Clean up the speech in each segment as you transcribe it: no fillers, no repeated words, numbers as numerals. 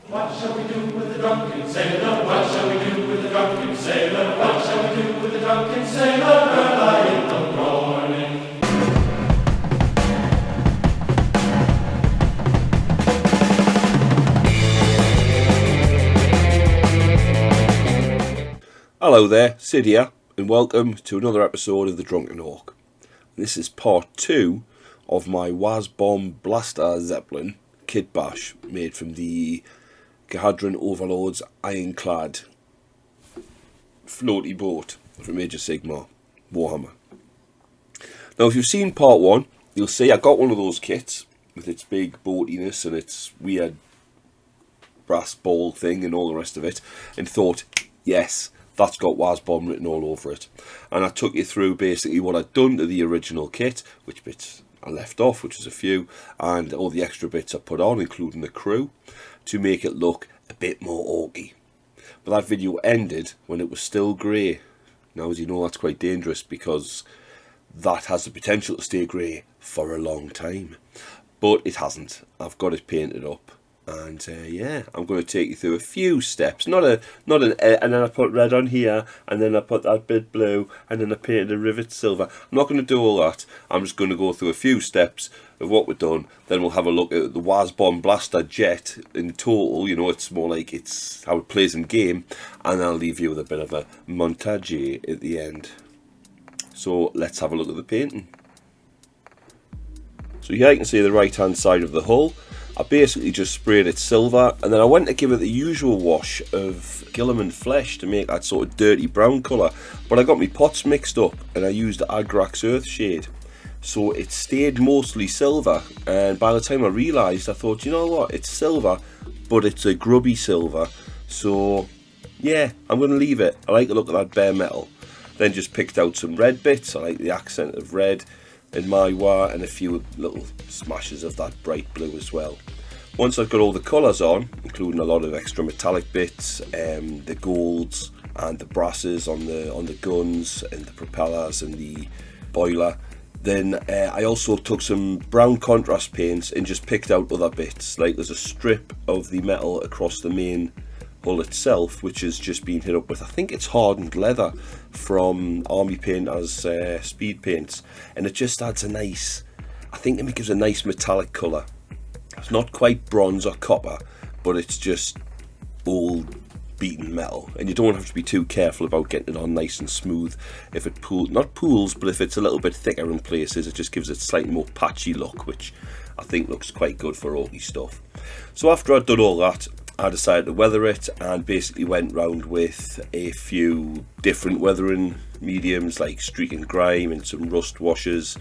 What shall we do with the drunken sailor? What shall we do with the drunken sailor? What shall we do with the drunken sailor early in the morning? Hello there, Sid here, and welcome to another episode of The Drunken Ork. This is part 2 of my Wazbom Blasta Zepplin KITBASH, made from the Gahadran Overlord's ironclad floaty boat from Age of Sigmar, Warhammer. Now, if you've seen part 1, you'll see I got one of those kits with its big boatiness and its weird brass ball thing and all the rest of it, and thought, yes, that's got Wazbom written all over it. And I took you through basically what I'd done to the original kit, which bits I left off, which was a few, and all the extra bits I put on, including the crew, to make it look a bit more orky. But that video ended when it was still grey. Now, as you know, that's quite dangerous because that has the potential to stay grey for a long time. But it hasn't. I've got it painted up. And yeah, I'm going to take you through a few steps. Not an and then I put red on here, and then I put that bit blue, and then I painted the rivet silver. I'm not going to do all that. I'm just going to go through a few steps of what we've done. Then we'll have a look at the Wazbom Blasta Jet in total. You know, it's more like it's how it plays in game, and I'll leave you with a bit of a montage at the end. So let's have a look at the painting. So here you can see the right hand side of the hull. I basically just sprayed it silver, and then I went to give it the usual wash of Guilliman flesh to make that sort of dirty brown colour, but I got my pots mixed up and I used Agrax Earthshade, so it stayed mostly silver. And by the time I realised, I thought, you know what, it's silver, but it's a grubby silver, so yeah, I'm going to leave it. I like the look of that bare metal. Then just picked out some red bits. I like the accent of red in my wire, and a few little smashes of that bright blue as well. Once I've got all the colours on, including a lot of extra metallic bits, the golds and the brasses on the guns and the propellers and the boiler, then I also took some brown contrast paints and just picked out other bits. Like there's a strip of the metal across the main hull itself, which has just been hit up with, I think it's hardened leather from Army Painters speed paints, and it just adds a nice, I think it gives a nice metallic colour. It's not quite bronze or copper, but it's just old beaten metal, and you don't have to be too careful about getting it on nice and smooth. If it not pools, but if it's a little bit thicker in places, it just gives it a slightly more patchy look, which I think looks quite good for orky stuff. So after I'd done all that, I decided to weather it, and basically went round with a few different weathering mediums like streak and grime and some rust washes,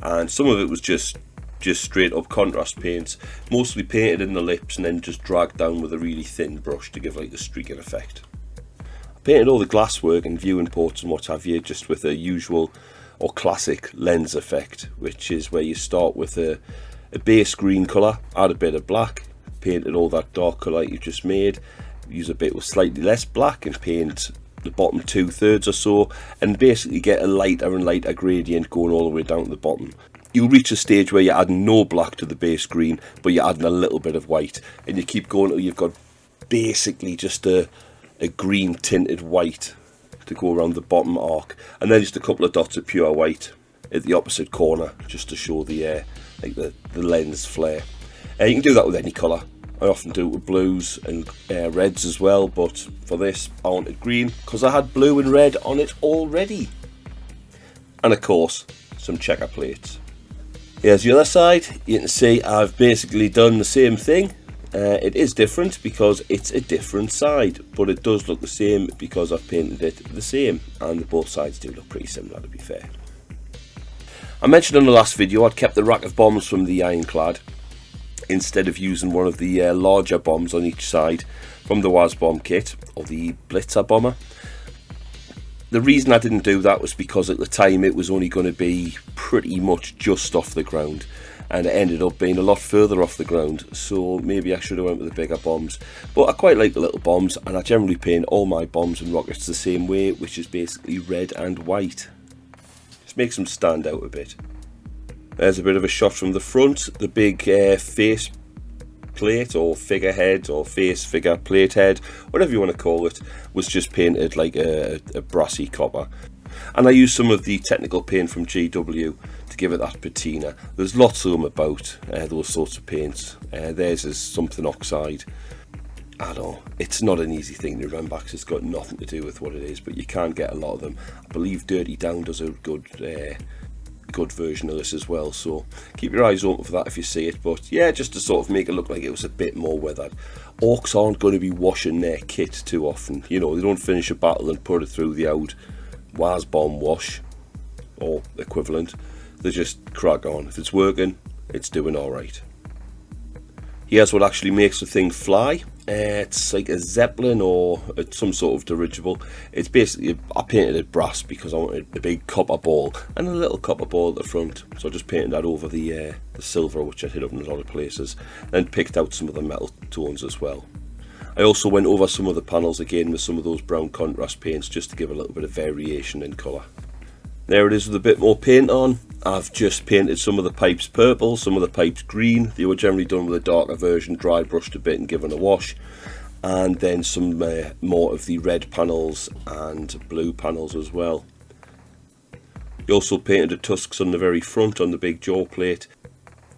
and some of it was just straight up contrast paints, mostly painted in the lips and then just dragged down with a really thin brush to give like a streaking effect. I painted all the glasswork and viewing ports and what have you just with a usual or classic lens effect, which is where you start with a base green colour, add a bit of black, painted all that dark colour you just made, use a bit with slightly less black and paint the bottom 2/3 or so, and basically get a lighter and lighter gradient going all the way down to the bottom. You'll reach a stage where you're adding no black to the base green, but you're adding a little bit of white, and you keep going until you've got basically just a green tinted white to go around the bottom arc, and then just a couple of dots of pure white at the opposite corner just to show the like the lens flare. You can do that with any colour. I often do it with blues and reds as well, but for this I wanted green because I had blue and red on it already. And of course, some checker plates. Here's the other side. You can see I've basically done the same thing. It is different because it's a different side, but it does look the same because I've painted it the same, and both sides do look pretty similar, to be fair. I mentioned in the last video I'd kept the rack of bombs from the ironclad instead of using one of the larger bombs on each side from the Wazbom kit, or the Blitzer bomber. The reason I didn't do that was because at the time it was only going to be pretty much just off the ground, and it ended up being a lot further off the ground, so maybe I should have went with the bigger bombs. But I quite like the little bombs, and I generally paint all my bombs and rockets the same way, which is basically red and white. Just makes them stand out a bit. There's a bit of a shot from the front, the big face plate or figurehead or face figure plate head, whatever you want to call it, was just painted like a brassy copper. And I used some of the technical paint from GW to give it that patina. There's lots of them about, those sorts of paints. Theirs is something oxide. I don't know, it's not an easy thing to remember because it's got nothing to do with what it is, but you can get a lot of them. I believe Dirty Down does a good version of this as well, so keep your eyes open for that if you see it. But yeah, just to sort of make it look like it was a bit more weathered. Orcs aren't going to be washing their kit too often, you know, they don't finish a battle and put it through the old Wazbom wash or equivalent. They just crack on. If it's working, it's doing alright. Here's what actually makes the thing fly. It's like a Zeppelin or some sort of dirigible. It's basically, I painted it brass because I wanted a big copper ball and a little copper ball at the front, so I just painted that over the silver, which I hit up in a lot of places, and picked out some of the metal tones as well. I also went over some of the panels again with some of those brown contrast paints just to give a little bit of variation in colour. There it is with a bit more paint on. I've just painted some of the pipes purple, some of the pipes green. They were generally done with a darker version, dry brushed a bit and given a wash. And then some more of the red panels and blue panels as well. You also painted the tusks on the very front on the big jaw plate.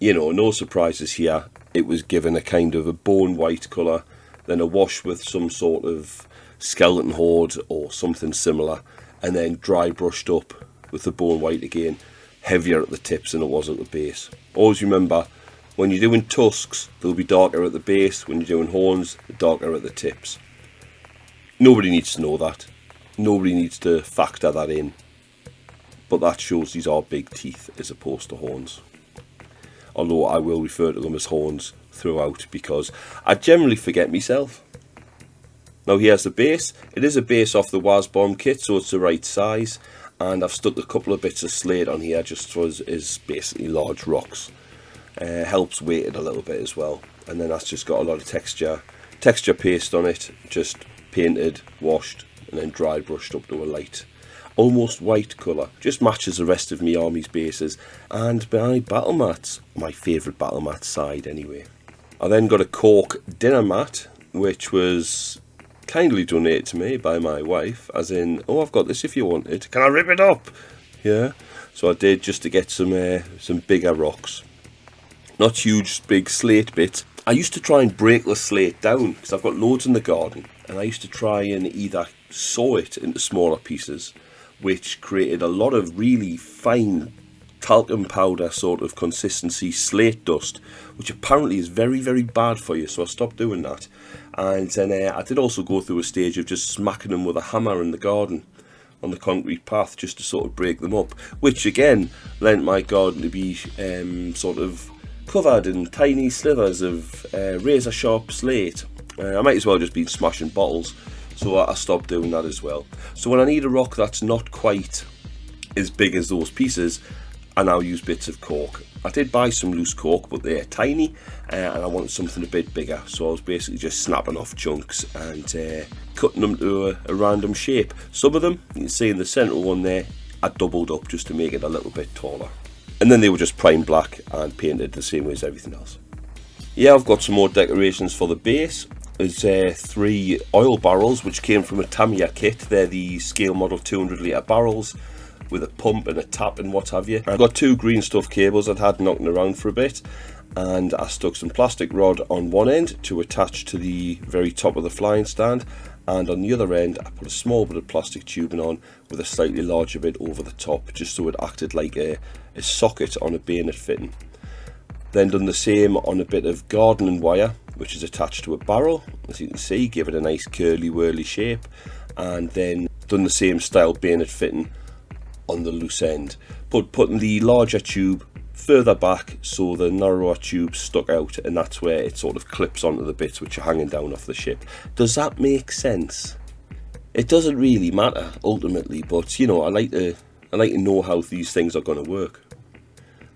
You know, no surprises here. It was given a kind of a bone white colour, then a wash with some sort of skeleton horde or something similar, and then dry brushed up with the bone white again, heavier at the tips than it was at the base. Always remember, when you're doing tusks, they'll be darker at the base. When you're doing horns, they're darker at the tips. Nobody needs to know that. Nobody needs to factor that in. But that shows these are big teeth as opposed to horns. Although I will refer to them as horns throughout because I generally forget myself. Now here's the base. It is a base off the Wazbom kit, so it's the right size. And I've stuck a couple of bits of slate on here just as basically large rocks. Helps weight it a little bit as well. And then that's just got a lot of texture paste on it, just painted, washed, and then dry brushed up to a light, almost white colour. Just matches the rest of my army's bases and my battle mats, my favourite battle mat side anyway. I then got a cork dinner mat, which was kindly donated to me by my wife, as in, oh, I've got this if you want it, can I rip it up? Yeah, so I did, just to get some bigger rocks, not huge big slate bits. I used to try and break the slate down because I've got loads in the garden, and I used to try and either saw it into smaller pieces, which created a lot of really fine talcum powder sort of consistency slate dust, which apparently is very, very bad for you, so I stopped doing that. And then I did also go through a stage of just smacking them with a hammer in the garden on the concrete path just to sort of break them up, which again lent my garden to be sort of covered in tiny slivers of razor sharp slate. I might as well just be smashing bottles, so I stopped doing that as well. So when I need a rock that's not quite as big as those pieces, I now use bits of cork. I did buy some loose cork, but they're tiny, and I wanted something a bit bigger, so I was basically just snapping off chunks and cutting them to a random shape. Some of them, you can see in the central one there, I doubled up just to make it a little bit taller. And then they were just prime black and painted the same way as everything else. Yeah, I've got some more decorations for the base. There's 3 oil barrels which came from a Tamiya kit. They're the scale model 200 litre barrels with a pump and a tap and what have you. I've got 2 green stuff cables I'd had knocking around for a bit, and I stuck some plastic rod on one end to attach to the very top of the flying stand, and on the other end I put a small bit of plastic tubing on with a slightly larger bit over the top, just so it acted like a socket on a bayonet fitting. Then done the same on a bit of gardening wire which is attached to a barrel, as you can see, give it a nice curly whirly shape, and then done the same style bayonet fitting on the loose end, but putting the larger tube further back so the narrower tube stuck out, and that's where it sort of clips onto the bits which are hanging down off the ship. Does that make sense? It doesn't really matter ultimately, but you know, I like to know how these things are going to work.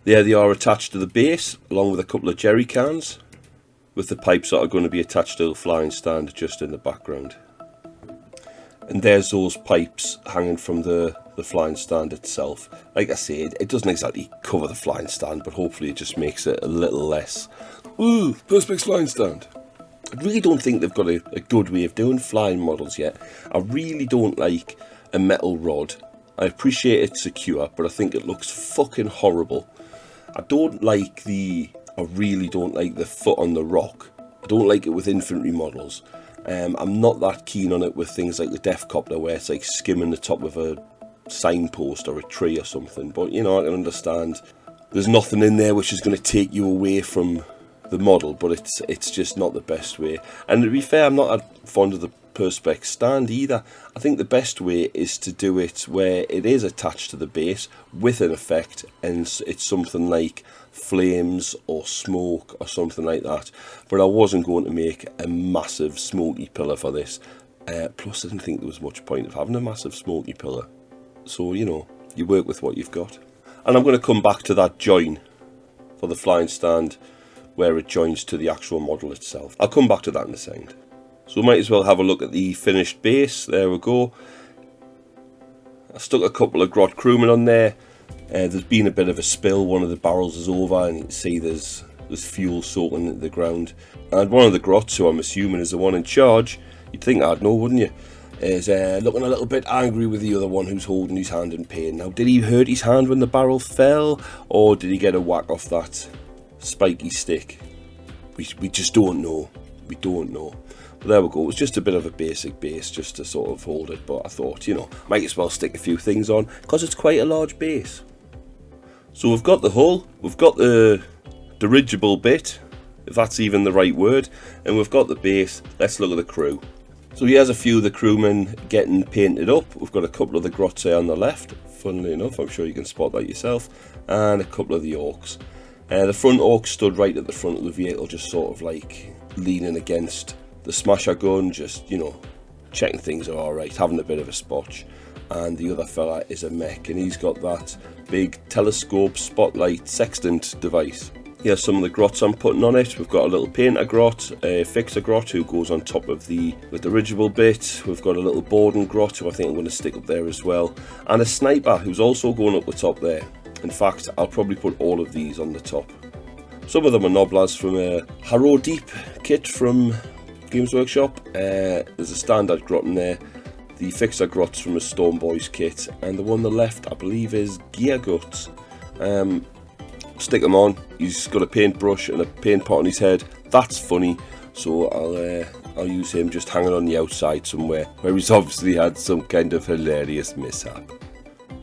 There they are attached to the base, along with a couple of jerry cans, with the pipes that are going to be attached to the flying stand just in the background. And there's those pipes hanging from the the flying stand itself. Like I say, it doesn't exactly cover the flying stand, but hopefully it just makes it a little less, ooh, Perspex flying stand. I really don't think they've got a good way of doing flying models yet. I really don't like a metal rod. I appreciate it's secure, but I think it looks fucking horrible. I really don't like the foot on the rock. I don't like it with infantry models. I'm not that keen on it with things like the Death Copter, where it's like skimming the top of a signpost or a tree or something. But you know, I can understand there's nothing in there which is going to take you away from the model, but it's just not the best way. And to be fair, I'm not that fond of the Perspex stand either. I think the best way is to do it where it is attached to the base with an effect, and it's something like flames or smoke or something like that. But I wasn't going to make a massive smoky pillar for this. Plus I didn't think there was much point of having a massive smoky pillar. So, you know, you work with what you've got. And I'm going to come back to that join for the flying stand where it joins to the actual model itself. I'll come back to that in a second. So we might as well have a look at the finished base. There we go. I stuck a couple of grot crewmen on there. There's been a bit of a spill. One of the barrels is over, and you can see there's fuel soaking into the ground. And one of the grots, who I'm assuming is the one in charge, you'd think I'd know, wouldn't you, is looking a little bit angry with the other one who's holding his hand in pain. Now, did he hurt his hand when the barrel fell, or did he get a whack off that spiky stick? We just don't know. We don't know. But there we go. It was just a bit of a basic base just to sort of hold it, but I thought, you know, might as well stick a few things on because it's quite a large base. So we've got the hull, we've got the dirigible bit, if that's even the right word, and we've got the base. Let's look at the crew. So here's a few of the crewmen getting painted up. We've got a couple of the grots there on the left, funnily enough, I'm sure you can spot that yourself, and a couple of the orcs. The front orc stood right at the front of the vehicle, just sort of like leaning against the smasher gun, just, you know, checking things are alright, having a bit of a spotch. And the other fella is a mech, and he's got that big telescope spotlight sextant device. Here's some of the grots I'm putting on it. We've got a little painter grot, a fixer grot who goes on top of the dirigible bit. We've got a little Borden grot who I think I'm going to stick up there as well. And a sniper who's also going up the top there. In fact, I'll probably put all of these on the top. Some of them are Noblars from a Harrow Deep kit from Games Workshop. There's a standard grot in there. The fixer grots from a Storm Boys kit, and the one on the left I believe is Gear Guts. Stick him on. He's got a paintbrush and a paint pot on his head. That's funny, so I'll use him just hanging on the outside somewhere where he's obviously had some kind of hilarious mishap.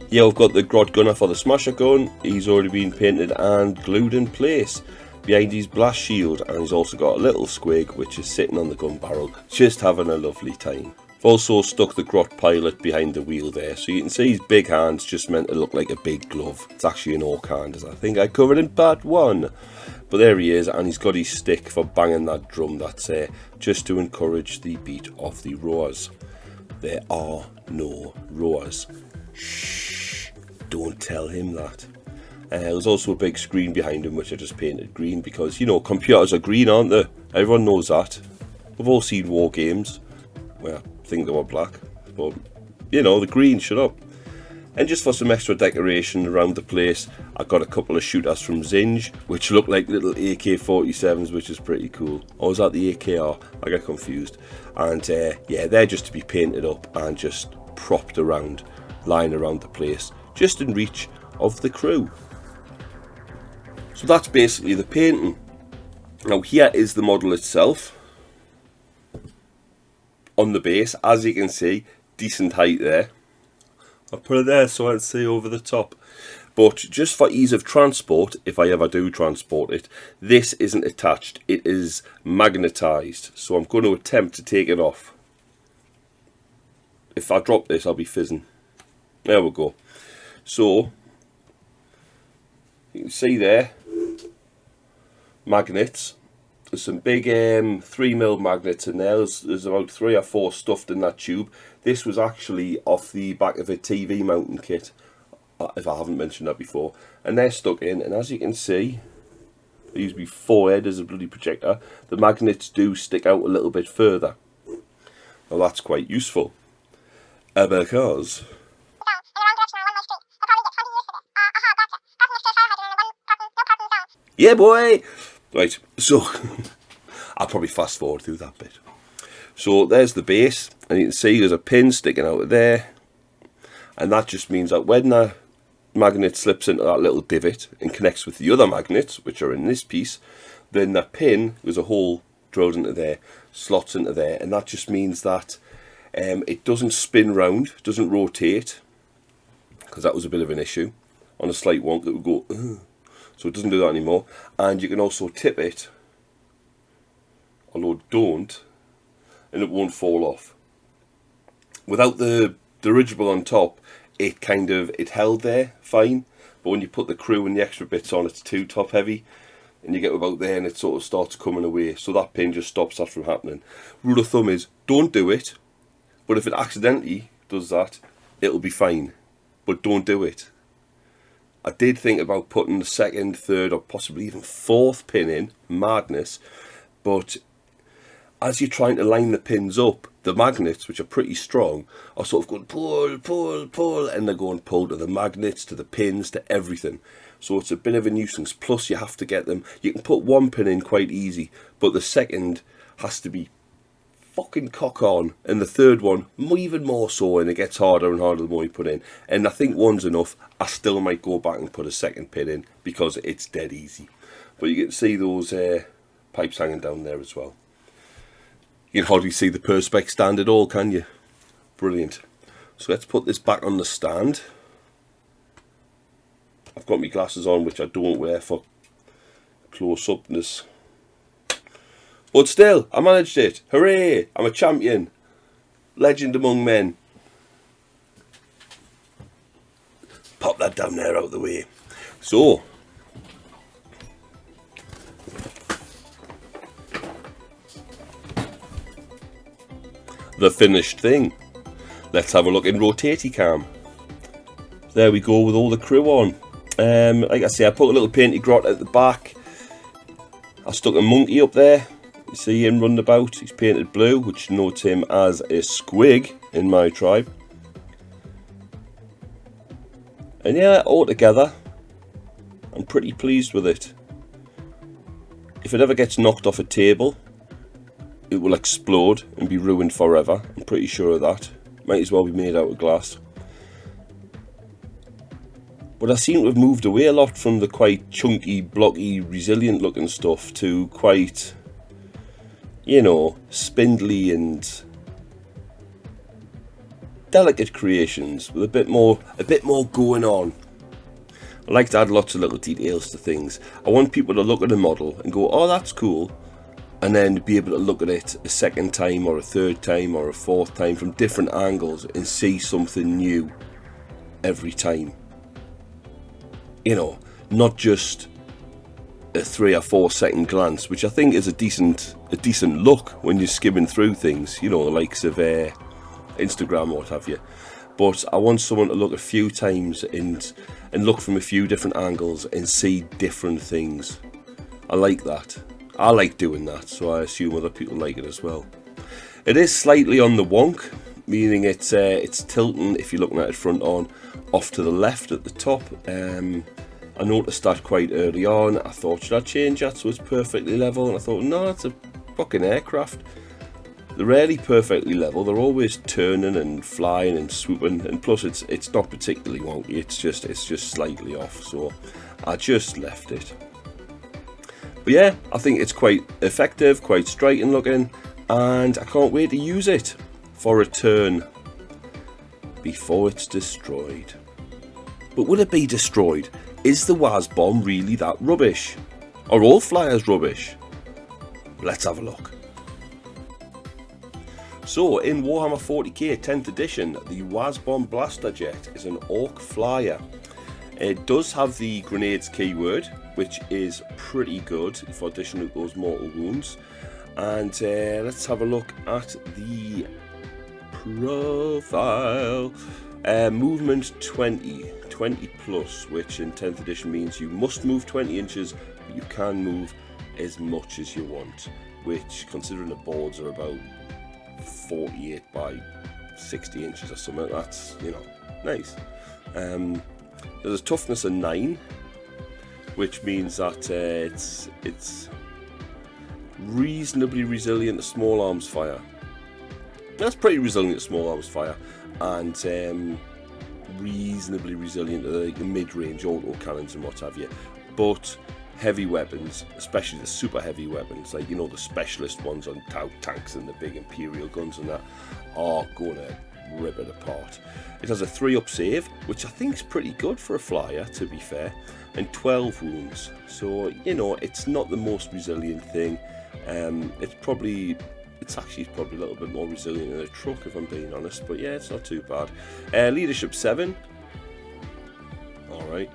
Yeah, we've got the grot gunner for the smasher gun. He's already been painted and glued in place behind his blast shield, and he's also got a little squig which is sitting on the gun barrel, just having a lovely time. I've also stuck the grot pilot behind the wheel there, so you can see his big hand's just meant to look like a big glove. It's actually an orc hand, as I think I covered in part 1. But there he is, and he's got his stick for banging that drum that's just to encourage the beat of the roars. There are no roars. Shh, don't tell him that. There's also a big screen behind him which I just painted green because, you know, computers are green, aren't they? Everyone knows that. We've all seen war games. Well, I think they were black, but, you know, the green, shut up. And just for some extra decoration around the place, I got a couple of shooters from Zinj, which look like little AK-47s, which is pretty cool. Or was that the AKR? I get confused. And yeah, they're just to be painted up and just propped around, lying around the place, just in reach of the crew. So that's basically the painting. Now here is the model itself. On the base, as you can see, decent height there. I'll put it there so I can see over the top. But just for ease of transport, if I ever do transport it, this isn't attached, it is magnetised. So I'm going to attempt to take it off. If I drop this, I'll be fizzing. There we go. So, you can see there, magnets. There's some big 3mm magnets in there. There's about 3 or 4 stuffed in that tube. This was actually off the back of a TV mounting kit, if I haven't mentioned that before. And they're stuck in, and as you can see, I use my forehead as a bloody projector. The magnets do stick out a little bit further. Well, that's quite useful. Because Yeah, boy! Right, so I'll probably fast forward through that bit. So there's the base, and you can see there's a pin sticking out of there. And that just means that when that magnet slips into that little divot and connects with the other magnets, which are in this piece, then that pin, there's a hole drilled into there, slots into there, and that just means that it doesn't spin round, doesn't rotate, because that was a bit of an issue. On a slight wonk it would go, ugh. So it doesn't do that anymore. And you can also tip it, although don't, and it won't fall off. Without the dirigible on top, it held there fine, but when you put the crew and the extra bits on, it's too top heavy, and you get about there and it sort of starts coming away, so that pin just stops that from happening. Rule of thumb is, don't do it, but if it accidentally does that, it'll be fine, but don't do it. I did think about putting the second, third, or possibly even fourth pin in, madness, but as you're trying to line the pins up, the magnets, which are pretty strong, are sort of going pull, pull, pull, and they're going pull to the magnets, to the pins, to everything. So it's a bit of a nuisance. Plus you have to get them, you can put one pin in quite easy, but the second has to be fucking cock on, and the third one even more so, and it gets harder and harder the more you put in. And I think one's enough. I still might go back and put a second pin in because it's dead easy. But you can see those pipes hanging down there as well. You can hardly see the perspex stand at all, can you? Brilliant. So let's put this back on the stand. I've got my glasses on, which I don't wear for close-upness. But still, I managed it. Hooray! I'm a champion. Legend among men. Pop that down there out of the way. So, the finished thing. Let's have a look in rotatey cam. There we go with all the crew on. Like I say, I put a little painty grot at the back. I stuck a monkey up there. You see him running about. He's painted blue, which denotes him as a squig in my tribe. And yeah, altogether, I'm pretty pleased with it. If it ever gets knocked off a table, it will explode and be ruined forever. I'm pretty sure of that. Might as well be made out of glass. But I seem to have moved away a lot from the quite chunky, blocky, resilient looking stuff to quite, you know, spindly and delicate creations with a bit more going on. I like to add lots of little details to things. I want people to look at a model and go, oh, that's cool, and then be able to look at it a second time or a third time or a fourth time from different angles and see something new every time. You know, not just a 3 or 4 second glance, which I think is a decent look when you're skimming through things, you know, the likes of Instagram or what have you. But I want someone to look a few times and look from a few different angles and see different things. I like that. I like doing that, so I assume other people like it as well. It is slightly on the wonk, meaning it's tilting, if you're looking at it front on, off to the left at the top. I noticed that quite early on. I thought, should I change that so it's perfectly level? And I thought, no, it's a fucking aircraft. They're rarely perfectly level. They're always turning and flying and swooping, and plus it's not particularly wonky. It's just slightly off. So I just left it. But yeah, I think it's quite effective, quite striking looking, and I can't wait to use it for a turn before it's destroyed. But will it be destroyed? Is the Wazbom really that rubbish? Are all flyers rubbish? Let's have a look. So, in Warhammer 40k 10th edition, the Wazbom Blasta Jet is an Ork flyer. It does have the grenades keyword, which is pretty good for dishing out those mortal wounds. And let's have a look at the profile. Movement 20 plus, which in 10th edition means you must move 20 inches, but you can move as much as you want, which, considering the boards are about 48 by 60 inches or something, that's, you know, nice. There's a toughness of 9, which means that it's reasonably resilient to small arms fire. That's pretty resilient to small arms fire, and reasonably resilient to the mid-range auto cannons and what have you. But heavy weapons, especially the super heavy weapons, like, you know, the specialist ones on tanks and the big Imperial guns and that, are gonna rip it apart. It has a 3-up save, which I think is pretty good for a flyer, to be fair, and 12 wounds. So, you know, it's not the most resilient thing. It's actually probably a little bit more resilient than a truck, if I'm being honest, but yeah, it's not too bad. Leadership 7, alright,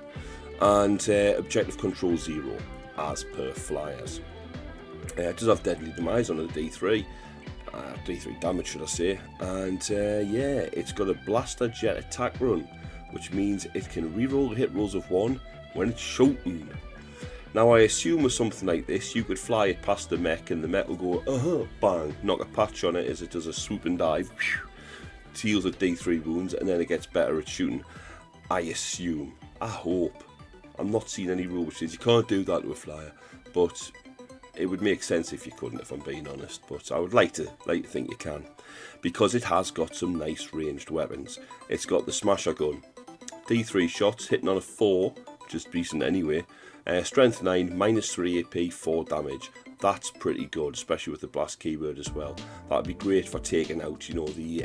and objective control 0, as per flyers. It does have deadly demise on a D3, D3 damage should I say, and yeah, it's got a blaster jet attack run, which means it can reroll hit rolls of 1 when it's shooting. Now I assume with something like this, you could fly it past the mech and the mech will go, bang, knock a patch on it as it does a swoop and dive, heals at D3 wounds, and then it gets better at shooting. I assume, I hope. I'm not seeing any rule which says you can't do that to a flyer, but it would make sense if you couldn't, if I'm being honest, but I would like to think you can, because it has got some nice ranged weapons. It's got the smasher gun, D3 shots, hitting on a 4, which is decent anyway. Strength 9, minus 3 AP, 4 damage. That's pretty good, especially with the blast keyword as well. That'd be great for taking out, you know, the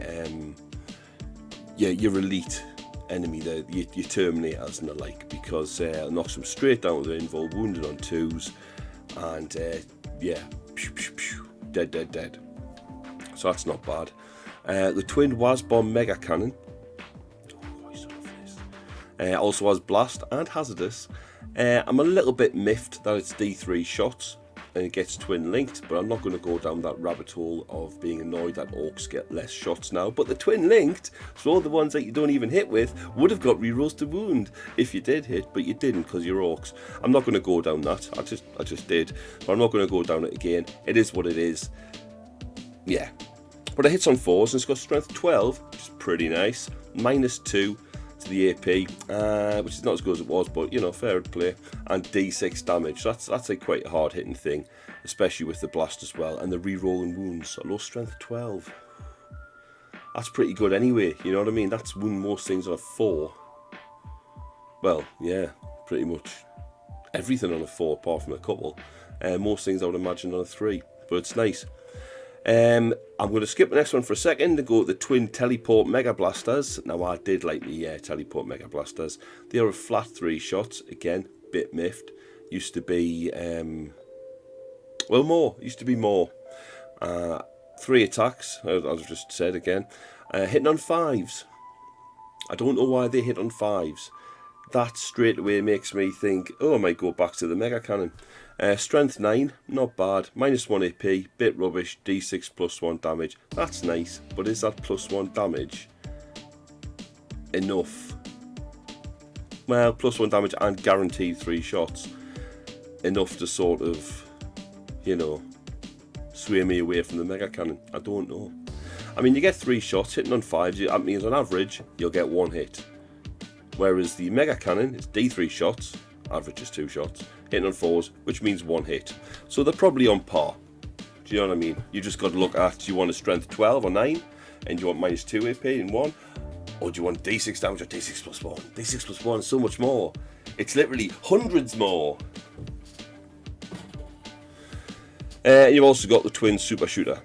your elite enemy, your terminators and the like, because it knocks them straight down with the invul, wounded on 2s, and yeah, pew, pew, pew, dead. So that's not bad. The twin Wazbom mega cannon. Also has blast and hazardous. I'm a little bit miffed that it's D3 shots and it gets twin linked, but I'm not going to go down that rabbit hole of being annoyed that orcs get less shots now. But the twin linked, so all the ones that you don't even hit with would have got rerolls to wound if you did hit, but you didn't because you're orcs. I'm not going to go down that. I just did, but I'm not going to go down it again. It is what it is. Yeah, but it hits on 4s and it's got strength 12, which is pretty nice. Minus 2 to the AP, which is not as good as it was, but you know, fair play, and D6 damage. That's a quite hard hitting thing, especially with the blast as well, and the re-rolling wounds. A low strength 12. That's pretty good anyway, you know what I mean? That's wound most things on a 4. Well, yeah, pretty much everything on a 4 apart from a couple. Most things I would imagine on a 3, but it's nice. I'm going to skip the next one for a second and go to the twin teleport mega blasters. Now I did like the teleport mega blasters. They are a flat 3 shots, again, bit miffed. Used to be more. 3 attacks, as I've just said again. Hitting on 5s. I don't know why they hit on 5s. That straight away makes me think, oh, I might go back to the mega cannon. Strength 9, not bad. Minus 1 AP, bit rubbish. D6 plus 1 damage. That's nice, but is that plus 1 damage enough? Well, plus 1 damage and guaranteed 3 shots. Enough to sort of, you know, sway me away from the mega cannon. I don't know. I mean, you get 3 shots hitting on 5s. That means on average, you'll get 1 hit. Whereas the mega cannon is D3 shots, average is 2 shots, hitting on 4s, which means 1 hit. So they're probably on par. Do you know what I mean? You just got to look at, do you want a strength 12 or 9, and do you want minus 2 AP in 1, or do you want D6 damage or D6 plus 1? D6 plus 1 is so much more. It's literally hundreds more. You've also got the twin super shooter,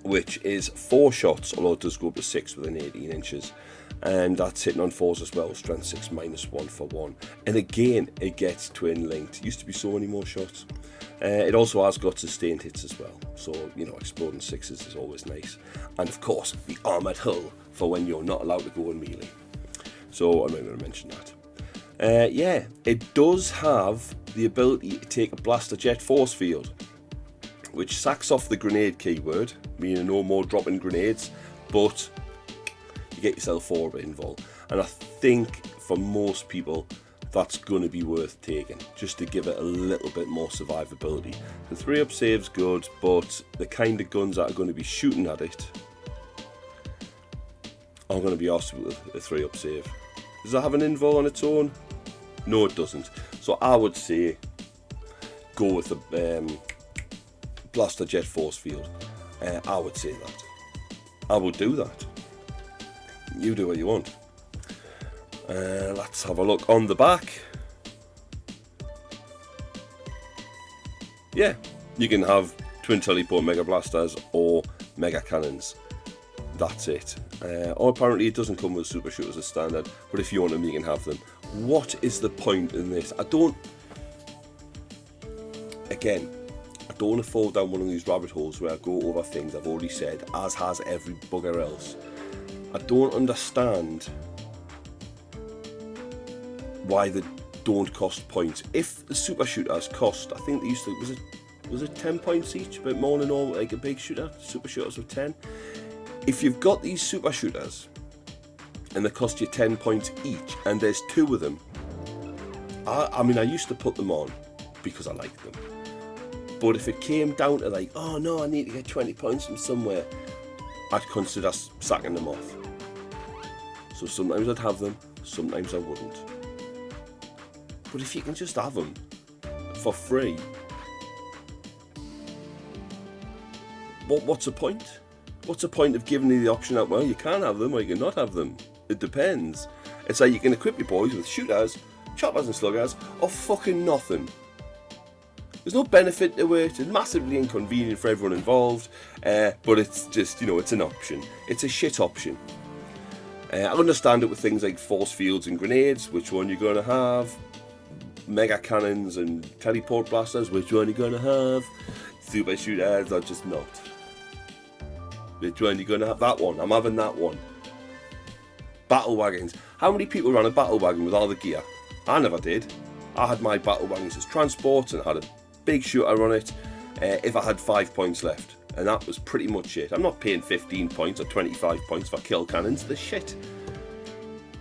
which is 4 shots, although it does go up to 6 within 18 inches. And that's hitting on 4s as well, strength 6 minus 1 for 1. And again, it gets twin linked. Used to be so many more shots. It also has got sustained hits as well. So, you know, exploding 6s is always nice. And of course, the armoured hull for when you're not allowed to go in melee. So I'm not going to mention that. Yeah, it does have the ability to take a blaster jet force field, which sacks off the grenade keyword, meaning no more dropping grenades, but you get yourself 4 involved. And I think for most people that's going to be worth taking, just to give it a little bit more survivability. The 3-up save's good, but the kind of guns that are going to be shooting at it are going to be asked with a 3-up save. Does that have an invul on its own? No, it doesn't. So I would say go with the Blaster Jet Force Field. I would say that. I would do that. You do what you want. Let's have a look on the back. Yeah, you can have twin teleport mega blasters or mega cannons. That's it. Or apparently it doesn't come with super shooters as standard, but if you want them, you can have them. What is the point in this? I don't want to fall down one of these rabbit holes where I go over things I've already said, as has every bugger else. I don't understand why they don't cost points. If the super shooters cost, I think they used to, was it 10 points each, a bit more than normal, like a big shooter. Super shooters were 10. If you've got these super shooters and they cost you 10 points each, and there's 2 of them, I mean, I used to put them on because I liked them. But if it came down to like, oh no, I need to get 20 points from somewhere, I'd consider sacking them off. So sometimes I'd have them, sometimes I wouldn't. But if you can just have them for free, what's the point? What's the point of giving you the option that, well, you can have them or you can not have them? It depends. It's like you can equip your boys with shooters, choppers and sluggers, or fucking nothing. There's no benefit to it. It's massively inconvenient for everyone involved, but it's just, it's an option. It's a shit option. I understand it with things like force fields and grenades, which one you're going to have. Mega cannons and teleport blasters, which one you're going to have. Super shooters are just not. Which one you're going to have? That one. I'm having that one. Battle wagons. How many people ran a battle wagon with all the gear? I never did. I had my battle wagons as transport and I had a big shooter on it if I had 5 points left. And that was pretty much it. I'm not paying 15 points or 25 points for kill cannons. They're shit.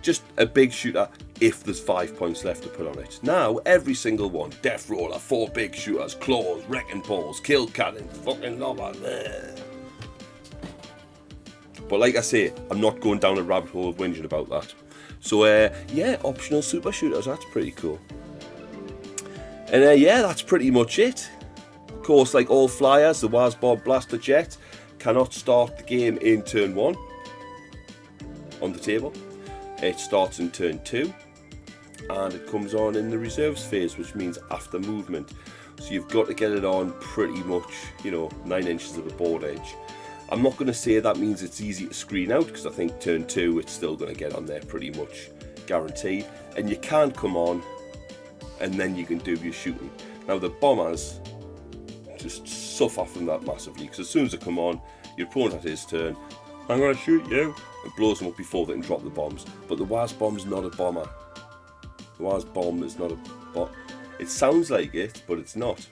Just a big shooter if there's 5 points left to put on it. Now, every single one. Death Roller, 4 big shooters, claws, wrecking balls, kill cannons, fucking lobber. But like I say, I'm not going down a rabbit hole of whinging about that. So, yeah, optional super shooters. That's pretty cool. And yeah, that's pretty much it. Of course, like all flyers, the Wazbom Blasta Jet cannot start the game in turn 1 on the table. It starts in turn 2 and it comes on in the reserves phase, which means after movement. So you've got to get it on pretty much, 9 inches of a board edge. I'm not going to say that means it's easy to screen out, because I think turn 2 it's still going to get on there pretty much guaranteed. And you can come on and then you can do your shooting. Now the bombers just suffer from that massively, because as soon as they come on, your opponent at his turn, I'm going to shoot you, and blows them up before they can drop the bombs. But the Wazbom's not a bomber. The Wazbom is not a bot. It sounds like it, but it's not.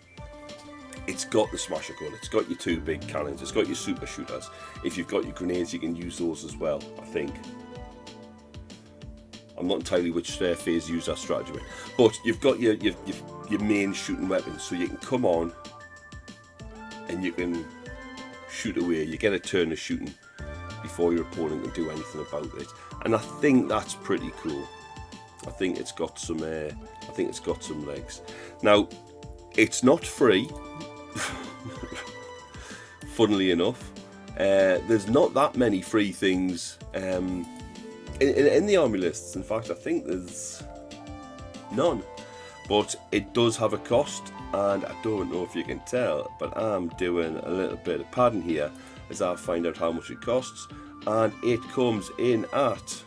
It's got the smasher gun, it's got your 2 big cannons, it's got your super shooters. If you've got your grenades, you can use those as well, I think. I'm not entirely which phase you use that strategy with. But you've got your main shooting weapons, so you can come on and you can shoot away. You get a turn of shooting before your opponent can do anything about it. And I think that's pretty cool. I think it's got some legs. Now, it's not free. Funnily enough, there's not that many free things in the army lists. In fact, I think there's none. But it does have a cost, and I don't know if you can tell, but I'm doing a little bit of padding here as I find out how much it costs, and it comes in at,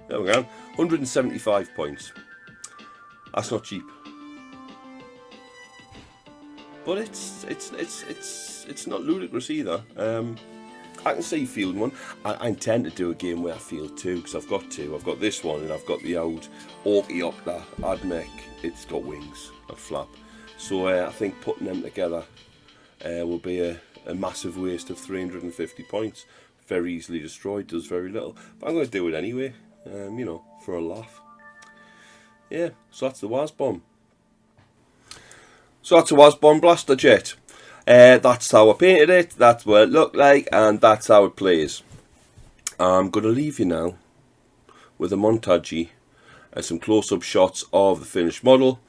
there we go, 175 points. That's not cheap. But it's not ludicrous either. I can see fielding one. I intend to do a game where I field 2, because I've got 2. I've got this one and I've got the old Orkiopter Admech. It's got wings that flap. So I think putting them together will be a massive waste of 350 points. Very easily destroyed, does very little. But I'm going to do it anyway, for a laugh. Yeah, so that's the Wazbom. So that's a Wazbom Blasta Jet. That's how I painted it, that's what it looked like, and that's how it plays. I'm going to leave you now with a montage and some close-up shots of the finished model.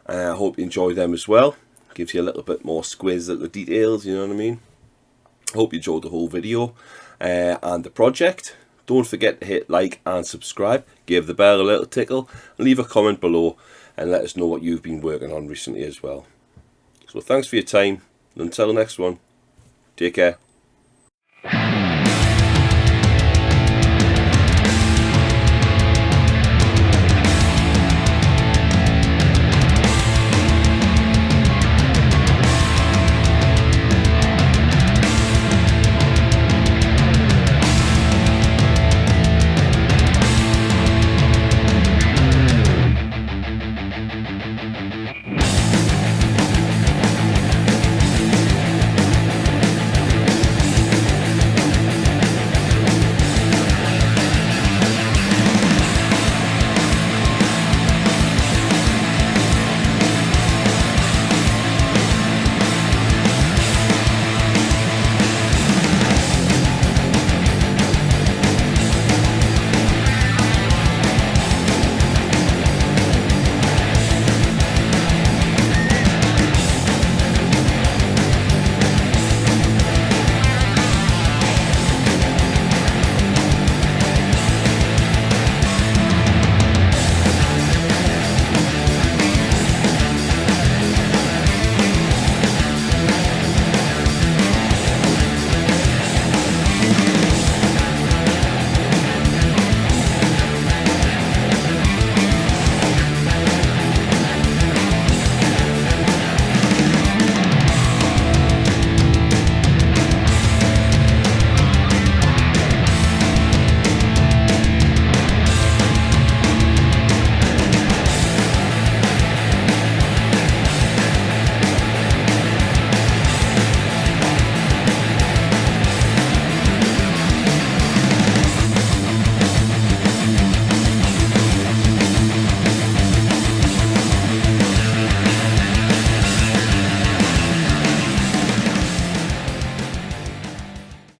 I hope you enjoy them as well. Gives you a little bit more squiz at the details, you know what I mean. Hope you enjoyed the whole video and the project. Don't forget to hit like and subscribe, give the bell a little tickle, and leave a comment below and let us know what you've been working on recently as well. So thanks for your time, and until the next one, take care.